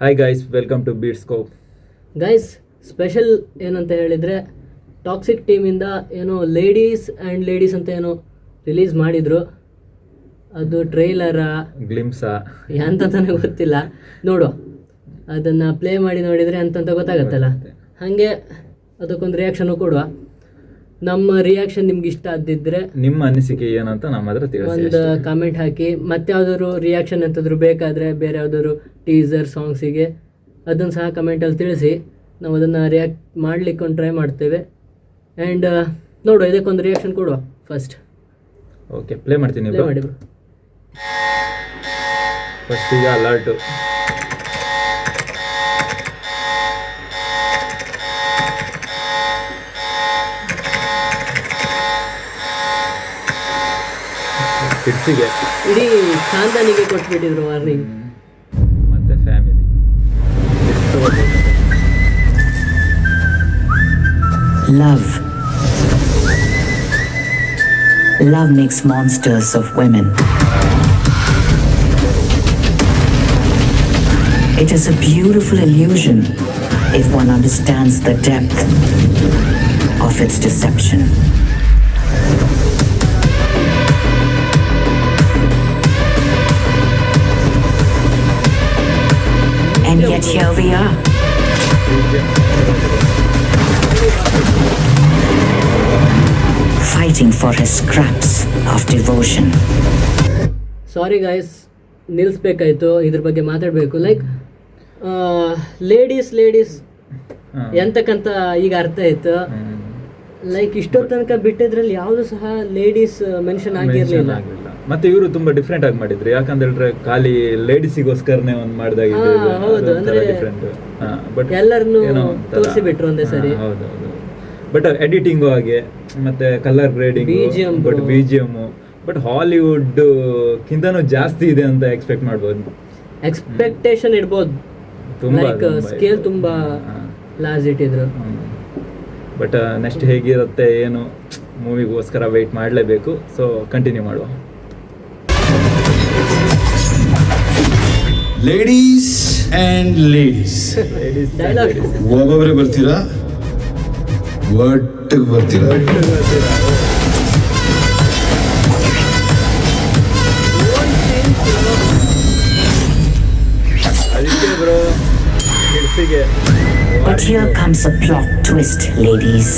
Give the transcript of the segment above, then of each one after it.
Hi guys, welcome to beat scope. Guys, special ಏನಂತ ಹೇಳಿದರೆ toxic ಟೀಮಿಂದ ಏನೋ ಲೇಡೀಸ್ ಅಂತ ಏನೋ ರಿಲೀಸ್ ಮಾಡಿದರು. ಅದು ಟ್ರೈಲರಾ ಗ್ಲಿಮ್ಸಾ ಎಂತಂತಾನೆ ಗೊತ್ತಿಲ್ಲ. ನೋಡು, ಅದನ್ನು ಪ್ಲೇ ಮಾಡಿ ನೋಡಿದರೆ ಅಂತಂತ ಗೊತ್ತಾಗತ್ತಲ್ಲ. ಹಾಗೆ ಅದಕ್ಕೊಂದು ರಿಯಾಕ್ಷನು ಕೊಡುವ. ನಮ್ಮ ರಿಯಾಕ್ಷನ್ ನಿಮ್ಗೆ ಇಷ್ಟ ಆದಿದ್ರೆ ನಿಮ್ಮ ಅನಿಸಿಕೆ ಏನಂತ ನಮ್ಮ ಹತ್ರ ತಿಳಿಸಿ. ಒಂದು ಕಾಮೆಂಟ್ ಹಾಕಿ. ಮತ್ತೆ ಯಾವ್ದಾದ್ರು ರಿಯಾಕ್ಷನ್ ಎಂತಾದ್ರು ಬೇಕಾದರೆ ಬೇರೆ ಯಾವ್ದಾದ್ರು ಟೀಸರ್ ಸಾಂಗ್ಸಿಗೆ ಅದನ್ನು ಸಹ ಕಮೆಂಟಲ್ಲಿ ತಿಳಿಸಿ. ನಾವು ಅದನ್ನು ರಿಯಾಕ್ಟ್ ಮಾಡಲಿಕ್ಕೆ ಒಂದು ಟ್ರೈ ಮಾಡ್ತೇವೆ. ಆ್ಯಂಡ್ ನೋಡುವ, ಇದಕ್ಕೊಂದು ರಿಯಾಕ್ಷನ್ ಕೊಡುವ ಫಸ್ಟ್. ಓಕೆ, ಪ್ಲೇ ಮಾಡ್ತೀನಿ. ಪ್ಲೇ ಮಾಡಿ ಬ್ರೋ. ಫಸ್ಟಿಗೆ ಅಲರ್ಟು. ಕಿಡ್ಸಿಗೆ, ಇಡೀ ಖಾನ್ದಾನಿಗೆ ಕೊಟ್ಬಿಟ್ಟಿದ್ರು ವಾರ್ನಿಂಗ್. ಮತ್ತೆ family. Love makes monsters of women. It is a beautiful illusion if one understands the depth of its deception. And yet here we are. Fighting for his scraps of devotion. Sorry guys, ನಿಲ್ಲಿಸ್ಬೇಕಾಯ್ತು. ಇದ್ರ ಬಗ್ಗೆ ಮಾತಾಡಬೇಕು. Like ladies ಎಂತಕ್ಕಂತ ಈಗ ಅರ್ಥ ಆಯ್ತು. Like ಇಷ್ಟೊತ್ತು ತನಕ ಬಿಟ್ಟಿದ್ರಲ್ಲಿ ಯಾವುದು ಸಹ ಲೇಡೀಸ್ ಮೆನ್ಷನ್ ಆಗಿರ್ಲಿಲ್ಲ. ಮತ್ತೆ ಇವರು ತುಂಬಾ ಡಿಫ್ರೆಂಟ್ ಆಗಿ ಮಾಡಿದ್ರು. ಯಾಕಂತ ಹೇಳಿದ್ರೆ ಖಾಲಿ ಲೇಡೀಸಿಗೋಸ್ಕರನೇ ಒಂದು ಮಾಡಿದಾಗ ಹೌದು, ಅಂದ್ರೆ ಎಲ್ಲರನ್ನು ತೋರಿಸಿಬಿಟ್ರು ಒಂದೇ ಸರಿ. ಹೌದು, ಬಟ್ ಎಡಿಟಿಂಗು ಹಾಗೆ, ಮತ್ತೆ colour grading, but BGM but Hollywood ಕಿಂತನೂ ಜಾಸ್ತಿ ಇದೆ ಅಂತ ಎಕ್ಸ್ಪೆಕ್ಟ್ ಮಾಡ್ಬೋದು. ಎಕ್ಸ್ಪೆಕ್ಟೇಷನ್ ಇಡ್ಬೋದು. ಲೈಕ್ ಸ್ಕೇಲ್ ತುಂಬಾ ಲಾರ್ಜ್ ಇಟ್ಟಿದ್ರು. ಬಟ್ ನೆಕ್ಸ್ಟ್ ಹೇಗಿರುತ್ತೆ ಏನು ಮೂವಿಗೋಸ್ಕರ ವೆಯ್ಟ್ ಮಾಡಲೇಬೇಕು. ಸೊ ಕಂಟಿನ್ಯೂ ಮಾಡುವ. ಲೇಡೀಸ್ ಆ್ಯಂಡ್ ಲೇಡೀಸ್ ಡೈಲಾಗ್ ಒಬ್ಬೊಬ್ಬರೇ ಬರ್ತೀರಾ, ಒಟ್ಟಿಗೆ ಬರ್ತೀರಾ? ಅದಕ್ಕೆ ಬ್ರೋ, ಕಿಡ್ಸಿಗೆ. But here comes a plot twist, ladies.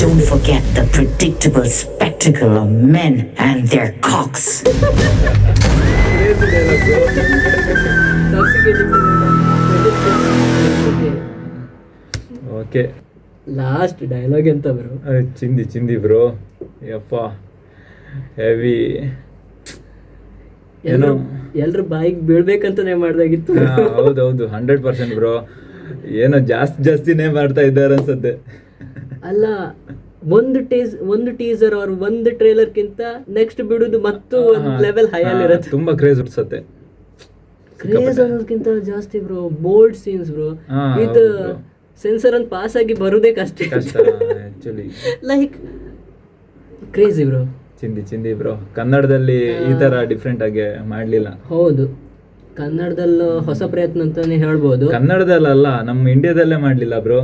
Don't forget the predictable spectacle of men and their cocks. Okay, last dialogue ಎಂತ ಬ್ರೋ? ಚಿಂದಿ ಬ್ರೋ, ಯಪ್ಪ ಹೆವಿ. ಏನೋ ಎಲ್ರು ಬಾಯಿಗೆ ಬೀಳ್ಬೇಕಂತಾನೆ ಮಾಡ್ದಾಗಿತ್ತು. ಹೌದೌದು, 100% ಬ್ರೋ. ಏನೋ ಜಾಸ್ತಿನೇ ಮಾಡ್ತಾ ಇದ್ದಾರೆ ಅನ್ಸುತ್ತೆ. ಅಲ್ಲ, ಒಂದು ಟೀಸರ್ ಅವ್ರ ಒಂದು ಟ್ರೇಲರ್ಗಿಂತ ನೆಕ್ಸ್ಟ್ ಬಿಡುದು ಮತ್ತು ಒಂದು ಲೆವೆಲ್ ಹೈ ಅಲ್ಲಿ ಇರುತ್ತೆ. ತುಂಬಾ ಕ್ರೇಜ್ ಹುಟ್ಟಿಸುತ್ತೆ. ಕ್ರೇಜ್ ಅನ್ನೋದಕ್ಕಿಂತ ಜಾಸ್ತಿ ಬ್ರೋ ಬೋಲ್ಡ್ ಸೀನ್ಸ್ ಬ್ರೋ. ಇದು ಸೆನ್ಸರ್ ಅನ್ನು ಪಾಸ್ ಆಗಿ ಬರುದೇ ಕಷ್ಟ ಆಕ್ಚುಲಿ. Like crazy bro. ಚಿಂದಿ ಬ್ರೋ. ಕನ್ನಡದಲ್ಲಿ ಈ ತರ ಡಿಫ್ರೆಂಟ್ ಆಗಿ ಮಾಡ್ಲಿಲ್ಲ. ಹೌದು, ಕನ್ನಡದಲ್ಲೂ ಹೊಸ ಪ್ರಯತ್ನ ಅಂತಾನೆ ಹೇಳ್ಬೋದು. ಕನ್ನಡದಲ್ಲ, ನಮ್ಮ ಇಂಡಿಯಾದಲ್ಲೇ ಮಾಡ್ಲಿಲ್ಲ ಬ್ರೋ.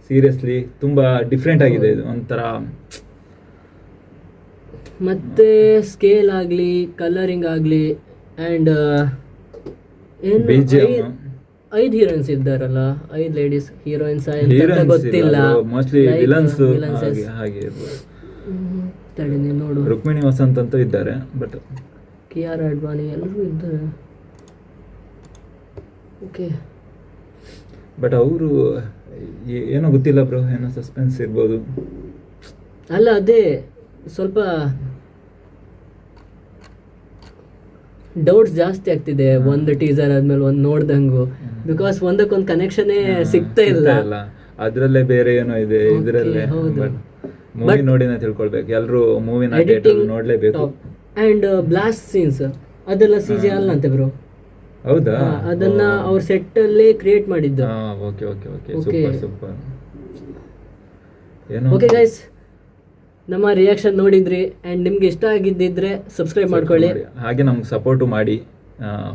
ಸೀರಿಯಸ್ಲಿ ತುಂಬಾ ಡಿಫ್ರೆಂಟ್ ಆಗಿದೆ ಇದು ಒಂಥರ. ಮತ್ತೆ ಸ್ಕೇಲ್ ಆಗಲಿ, ಕಲರಿಂಗ್ ಆಗಲಿ, ಆ್ಯಂಡ್ BGM. 5 ಹೀರೋಯಿನ್ಸ್ ಇದ್ದಾರಲ್ಲ, 5 ಲೇಡೀಸ್ ಹೀರೋಯಿನ್ಸ್ ಗೊತ್ತಿಲ್ಲ. ಮೋಸ್ಟ್ಲಿ ವಿಲನ್ಸ್ ಹಾಗೆ. ತಡಿ ನೀನು ನೋಡು. ರುಕ್ಮಿಣಿ ವಸಂತ್ ಅಂತ ಇದ್ದಾರೆ, ಬಟ್ KR ಅಡ್ವಾಣಿ ಎಲ್ಲರೂ ಇದ್ದಾರೆ. ಓಕೆ, ಬಟ್ ಅವರು ಏನೋ ಗೊತ್ತಿಲ್ಲ ಬ್ರೋ, ಏನೋ ಸಸ್ಪೆನ್ಸ್ ಇರ್ಬೋದು. ಅಲ್ಲ, ಅದೇ ಸ್ವಲ್ಪ ಡೌಟ್ಸ್ ಜಾಸ್ತಿ ಆಗ್ತಿದೆ ಒಂದು ಟೀಸರ್ ಆದ್ಮೇಲೆ ಒಂದು ನೋಡ್ದಂಗು. ಬಿಕಾಸ್ ಒಂದಕ್ಕೊಂದು ಕನೆಕ್ಷನೇ ಸಿಗ್ತಾ ಇಲ್ಲ. ಅದ್ರಲ್ಲೇ ಬೇರೆ ಏನೋ ಇದೆ ಇದ್ರಲ್ಲೇ. ಮೂವಿ ನೋಡಿನ ತಿಳ್ಕೊಳ್ಬೇಕು ಎಲ್ರು. ಮೂವಿನ ನೋಡ್ಲೇಬೇಕು. ಅಂಡ್ ಬ್ಲಾಸ್ಟ್ ಸೀನ್ಸ್ ಅದೆಲ್ಲ CG ಅಲ್ಲ ಅಂತೆ ಬ್ರೋ. ಹೌದಾ? ಅದನ್ನ ಅವ್ರ ಸೆಟ್ ಅಲ್ಲೇ ಕ್ರಿಯೇಟ್ ಮಾಡಿದ್ದು. Okay, super. ಏನೋ ಓಕೆ ಗೈಸ್, ನಮ್ಮ ರಿಯಾಕ್ಷನ್ ನೋಡಿದ್ರಿ ಆ್ಯಂಡ್ ನಿಮ್ಗೆ ಇಷ್ಟ ಆಗಿದ್ದಿದ್ರೆ ಸಬ್ಸ್ಕ್ರೈಬ್ ಮಾಡ್ಕೊಳ್ಳಿ. ಹಾಗೆ ನಮ್ಗೆ ಸಪೋರ್ಟು ಮಾಡಿ.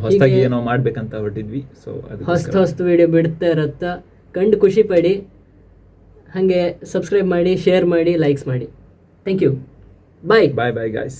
ಹೊಸದಾಗಿ ಏನೋ ಮಾಡ್ಬೇಕಂತ ಹೊರಟಿದ್ವಿ. ಸೊ ಅದು ಹೊಸ್ತು ವಿಡಿಯೋ ಬಿಡ್ತಾ ಇರತ್ತ ಕಂಡು ಖುಷಿ ಪಡಿ. ಹಾಗೆ ಸಬ್ಸ್ಕ್ರೈಬ್ ಮಾಡಿ, ಶೇರ್ ಮಾಡಿ, ಲೈಕ್ಸ್ ಮಾಡಿ. Thank you. Bye bye guys.